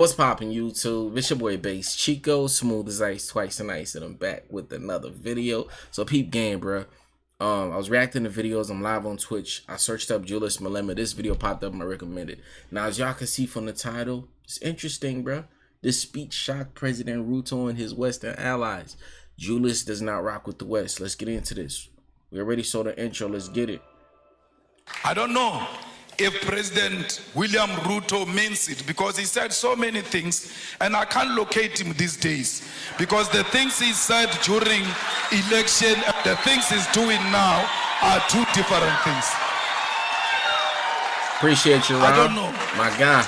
What's poppin' YouTube? It's your boy Bass Chico, smooth as ice, twice and ice, and I'm back with another video. So peep game, bro. I was reacting to videos. I'm live on Twitch. I searched up Julius Malema. This video popped up and I recommended. Now, as y'all can see from the title, it's interesting, bro. This speech shocked President Ruto and his Western allies. Julius does not rock with the West. Let's get into this. We already saw the intro. Let's get it. I don't know if President William Ruto means it, because he said so many things and I can't locate him these days, because the things he said during election and the things he's doing now are two different things. Appreciate you, Ron. I don't know. My guy.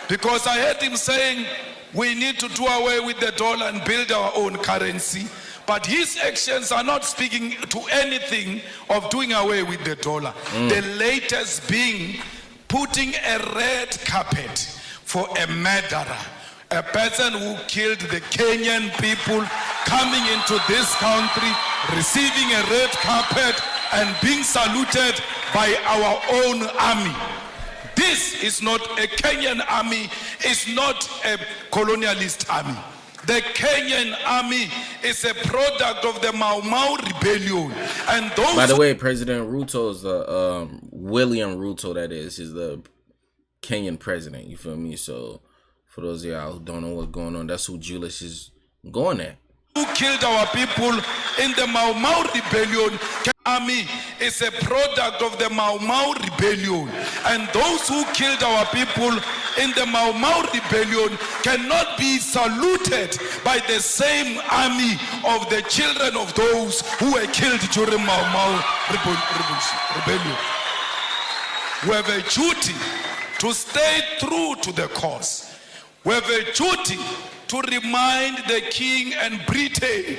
Because I heard him saying we need to do away with the dollar and build our own currency. But his actions are not speaking to anything of doing away with the dollar. The latest being putting a red carpet for a murderer, a person who killed the Kenyan people, coming into this country, receiving a red carpet and being saluted by our own army. This is not a Kenyan army, it's not a colonialist army. The Kenyan army is a product of the Mau Mau rebellion. And those, by the way, President Ruto is the William Ruto, that is the Kenyan president. You feel me? So for those of y'all who don't know what's going on, that's who Julius is going at. Who killed our people in the Mau Mau rebellion. Army is a product of the Mau Mau rebellion, and those who killed our people in the Mau Mau rebellion cannot be saluted by the same army of the children of those who were killed during Mau Mau rebellion. We have a duty to stay true to the cause. We have a duty to remind the king and Britain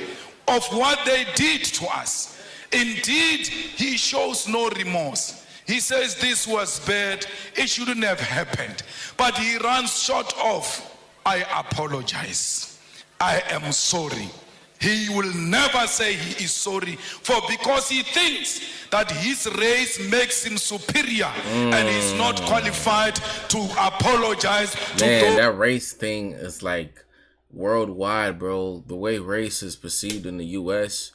of what they did to us. Indeed, he shows no remorse. He says this was bad, it shouldn't have happened. But he runs short of, I apologize, I am sorry. He will never say he is sorry, for because he thinks that his race makes him superior and he's not qualified to apologize to Man, that race thing is like worldwide, bro. The way race is perceived in the US,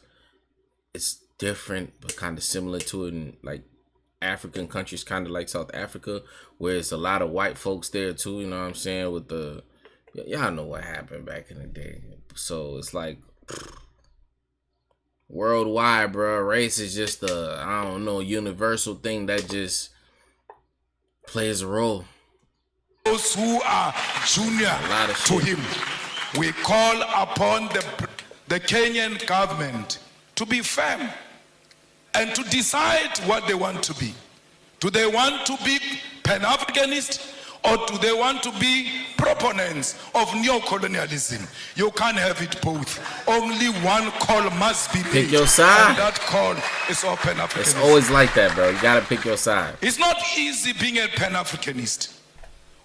it's different but kind of similar to it in like African countries, kind of like South Africa, where it's a lot of white folks there too, you know what I'm saying, with the, y'all know what happened back in the day. So it's like worldwide, bro. Race is just a, I don't know, universal thing that just plays a role. Those who are junior to him, we call upon the Kenyan government to be firm and to decide what they want to be. Do they want to be Pan-Africanist, or do they want to be proponents of neo-colonialism? You can't have it both. Only one call must be made. Pick your side. And that call is all Pan-Africanism. It's always like that, bro. You gotta pick your side. It's not easy being a Pan-Africanist.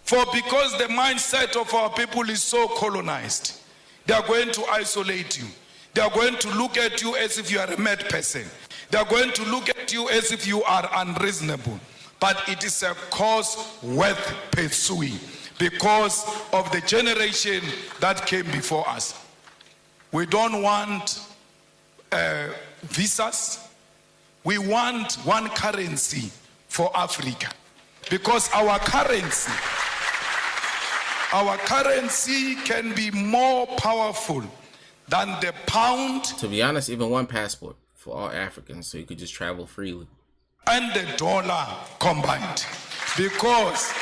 For because the mindset of our people is so colonized, they are going to isolate you. They are going to look at you as if you are a mad person. They are going to look at you as if you are unreasonable. But it is a cause worth pursuing because of the generation that came before us. We don't want visas. We want one currency for Africa, because our currency can be more powerful than the pound. To be honest, even one passport for all Africans, so you could just travel freely. And the dollar combined. Because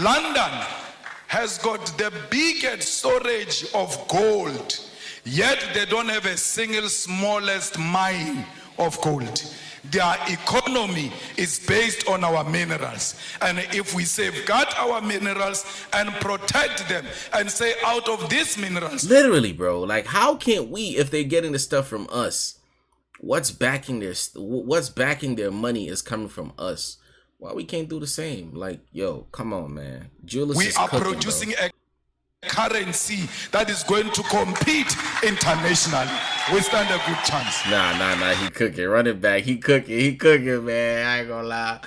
London has got the biggest storage of gold, yet they don't have a single smallest mine of gold. Their economy is based on our minerals. And if we safeguard our minerals and protect them and say out of these minerals. Literally, bro. Like, how can we, if they're getting the stuff from us, what's backing their money is coming from us. Why we can't do the same? Like, yo, come on, man. Julius we is are cooking, producing bro. A currency that is going to compete internationally. We stand a good chance. Nah. He cooking. Run it back. He cooking, man. I ain't gonna lie.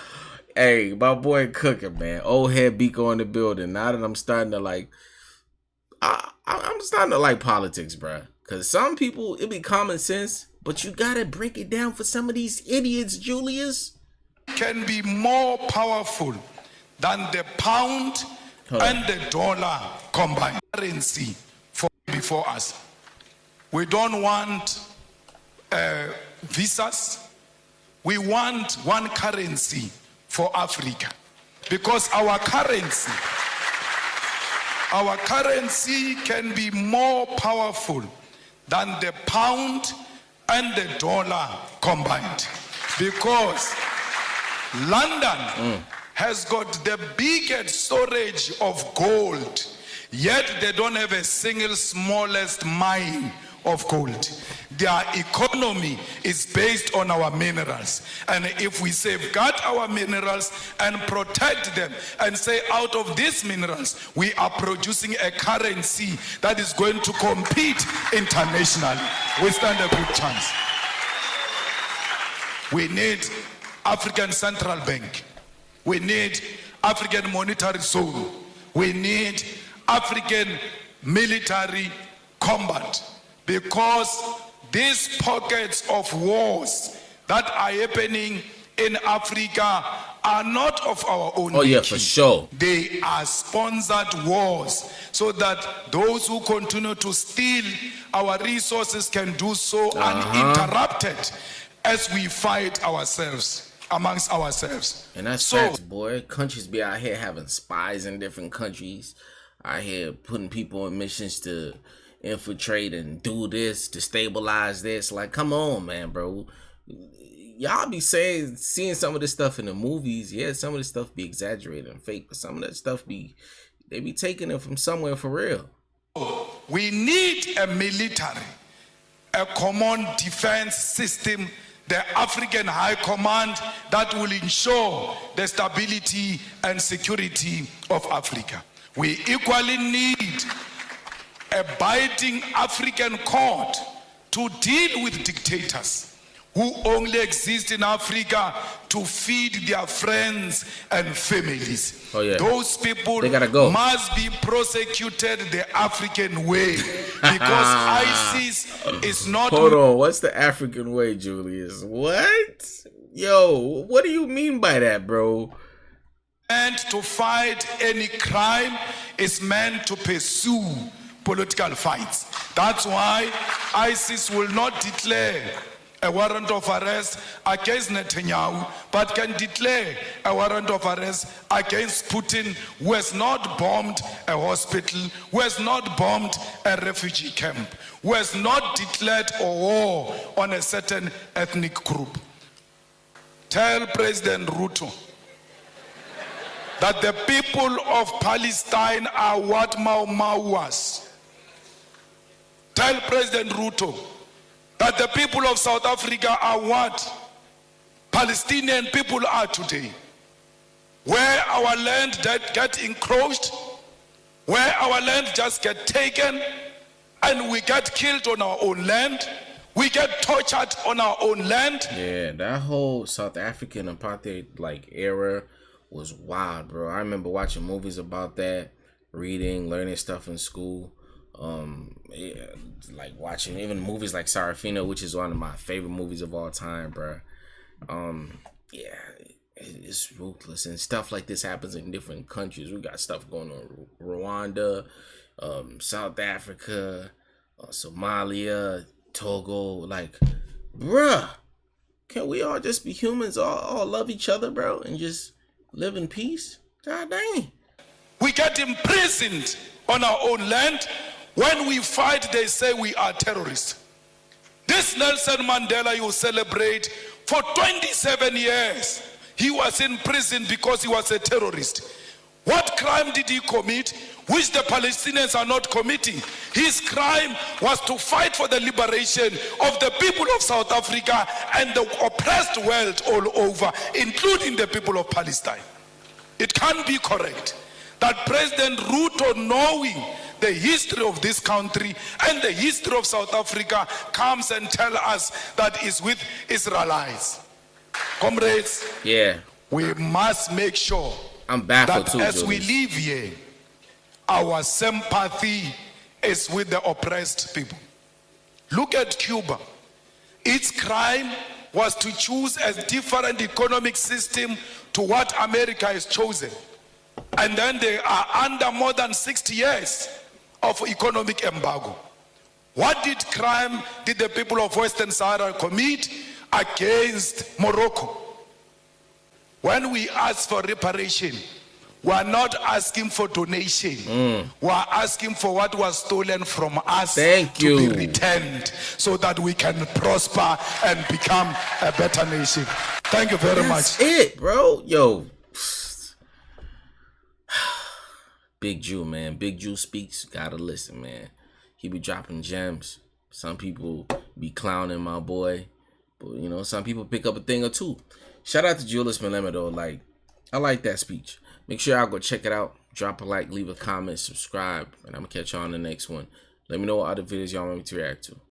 Hey, my boy cooking, man. Old head Biko in the building. Now that I'm starting to like, I'm starting to like politics, bro. Cause some people it be common sense, but you gotta break it down for some of these idiots, Julius. Can be more powerful than the pound and the dollar combined. Currency before us. We don't want visas. We want one currency for Africa, because our currency can be more powerful than the pound and the dollar combined, because London has got the biggest storage of gold, yet they don't have a single smallest mine of gold. Their economy is based on our minerals, and if we safeguard our minerals and protect them and say out of these minerals we are producing a currency that is going to compete internationally, we stand a good chance. We need African Central Bank. We need African Monetary Zone. We need African military combat, because these pockets of wars that are happening in Africa are not of our own making. Yeah, for sure. They are sponsored wars, so that those who continue to steal our resources can do so uninterrupted as we fight ourselves, amongst ourselves. And that's facts, boy. Countries be out here having spies in different countries, out here putting people on missions to infiltrate and do this, to stabilize this. Like, come on, man, bro. Y'all be seeing some of this stuff in the movies. Yeah, some of this stuff be exaggerated and fake, but some of that stuff they be taking it from somewhere for real. We need a military, a common defense system, the African High Command that will ensure the stability and security of Africa. We equally need a biting African court to deal with dictators who only exist in Africa to feed their friends and families. Those people they gotta go. Must be prosecuted the African way, because ISIS is not... Hold on, what's the African way, Julius? What? Yo, what do you mean by that, bro? Meant to fight any crime, is meant to pursue political fights. That's why ISIS will not declare a warrant of arrest against Netanyahu, but can declare a warrant of arrest against Putin, who has not bombed a hospital, who has not bombed a refugee camp, who has not declared a war on a certain ethnic group. Tell President Ruto that the people of Palestine are what Mau Mau was. Tell President Ruto that the people of South Africa are what Palestinian people are today. Where our land get encroached, where our land just get taken, and we get killed on our own land, we get tortured on our own land. Yeah, that whole South African apartheid era was wild, bro. I remember watching movies about that, reading, learning stuff in school. Yeah, like watching even movies like Sarafina, which is one of my favorite movies of all time, bro. Yeah, it's ruthless, and stuff like this happens in different countries. We got stuff going on Rwanda, South Africa, Somalia, Togo. Like, bruh, can we all just be humans, all love each other, bro, and just live in peace? God dang. We get imprisoned on our own land. When we fight, they say we are terrorists. This Nelson Mandela you celebrate, for 27 years, he was in prison because he was a terrorist. What crime did he commit, which the Palestinians are not committing? His crime was to fight for the liberation of the people of South Africa and the oppressed world all over, including the people of Palestine. It can't be correct that President Ruto, knowing the history of this country and the history of South Africa, comes and tell us that it's with Israelites. Comrades, yeah, we must make sure I'm baffled that too, as we Julius. live here, our sympathy is with the oppressed people. Look at Cuba. Its crime was to choose a different economic system to what America has chosen. And then they are under more than 60 years of economic embargo. What crime did the people of Western Sahara commit against Morocco? When we ask for reparation, we are not asking for donation. We are asking for what was stolen from us to be returned so that we can prosper and become a better nation. Thank you very much. That's it, bro. Yo. Big Jew, man. Big Jew speaks. Gotta listen, man. He be dropping gems. Some people be clowning my boy. But, you know, some people pick up a thing or two. Shout out to Julius Malema, though. Like, I like that speech. Make sure y'all go check it out. Drop a like, leave a comment, subscribe. And I'm going to catch y'all on the next one. Let me know what other videos y'all want me to react to.